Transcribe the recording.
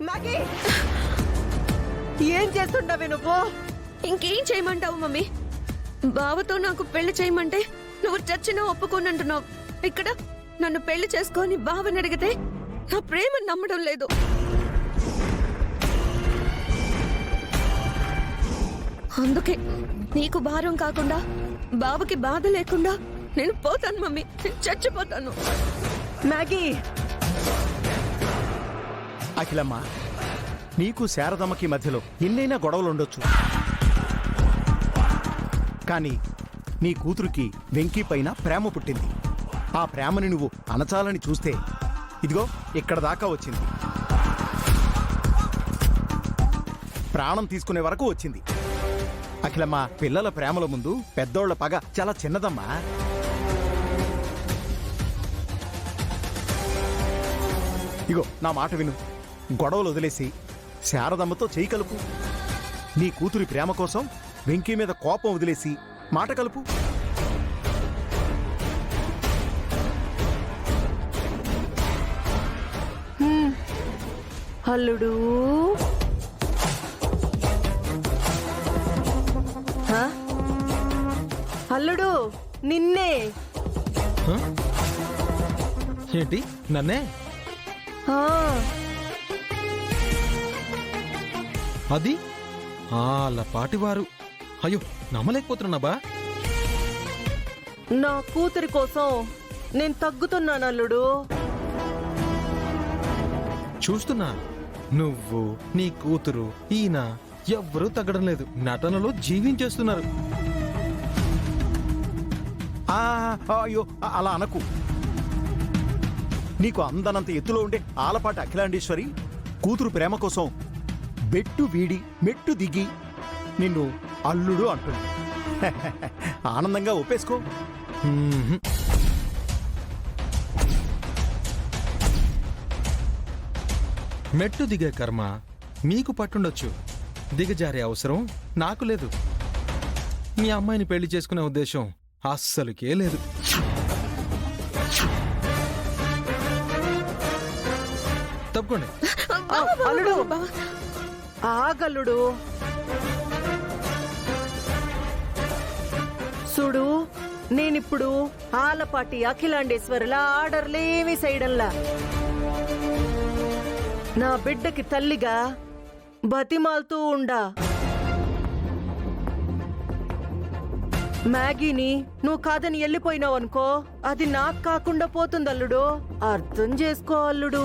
Maggi ఏం చేస్తుండవే నువ్వు? ఇంకేం చేయమంటావు మమ్మీ? బావతో నాకు పెళ్లి చేయమంటే నువ్వు చచ్చినా ఒప్పుకోనంటున్నావు. ఇక్కడ నన్ను పెళ్లి చేసుకొని బావని అడిగితే నా ప్రేమ నమ్మడం లేదు. అందుకే నీకు భారం కాకుండా బావకి బాధ లేకుండా నేను పోతాను మమ్మీ, నేను చచ్చిపోతాను. మ్యాగీ అఖిలమ్మ, నీకు శారదమ్మకి మధ్యలో ఎన్నైనా గొడవలుండొచ్చు, కానీ నీ కూతురికి వెంకీ పైన ప్రేమ పుట్టింది. ఆ ప్రేమని నువ్వు అణచాలని చూస్తే ఇదిగో ఇక్కడ దాకా వచ్చింది. ప్రాణం తీసుకునే వరకు వచ్చింది. అఖిలమ్మ, పిల్లల ప్రేమల ముందు పెద్దోళ్ల పగ చాలా చిన్నదమ్మా. ఇగో నా మాట విను, గొడవలు వదిలేసి శారదమ్మతో చేయి కలుపు. నీ కూతురి ప్రేమ కోసం వెంకీ మీద కోపం వదిలేసి మాట కలుపు. అల్లుడు అల్లుడు నిన్నే. ఏంటి నన్నే? అది పాటివారు. అయ్యో నమ్మలేకపోతున్నాబా. నా కూతురి కోసం నేను తగ్గుతున్నాను అల్లుడు. చూస్తున్నా, నువ్వు నీ కూతురు ఈయన ఎవ్వరూ తగ్గడం లేదు, నటనలో జీవించేస్తున్నారు. అయ్యో అలా అనకు. నీకు అందనంత ఎత్తులో ఉండే ఆలపాటి అఖిలాండేశ్వరి కూతురు ప్రేమ కోసం బెట్టు వీడి మెట్టు దిగి నిన్ను అల్లుడు అంటుంది. ఆనందంగా ఒప్పేసుకో. మెట్టు దిగే కర్మ మీకు పట్టుండొచ్చు, దిగజారే అవసరం నాకు లేదు. మీ అమ్మాయిని పెళ్లి చేసుకునే ఉద్దేశం అస్సలుకే లేదు. తప్పకోండి. అల్లుడు ఆగల్లుడు. చూడు, నేనిప్పుడు ఆలపాటి అఖిలాండేశ్వరులా ఆర్డర్లేమి చేయడంలా, నా బిడ్డకి తల్లిగా బతిమాలుతూ ఉండా. మ్యాగీని నువ్వు కాదని వెళ్ళిపోయినావు అనుకో, అది నాకు కాకుండా పోతుంది అల్లుడు. అర్థం చేసుకో అల్లుడు.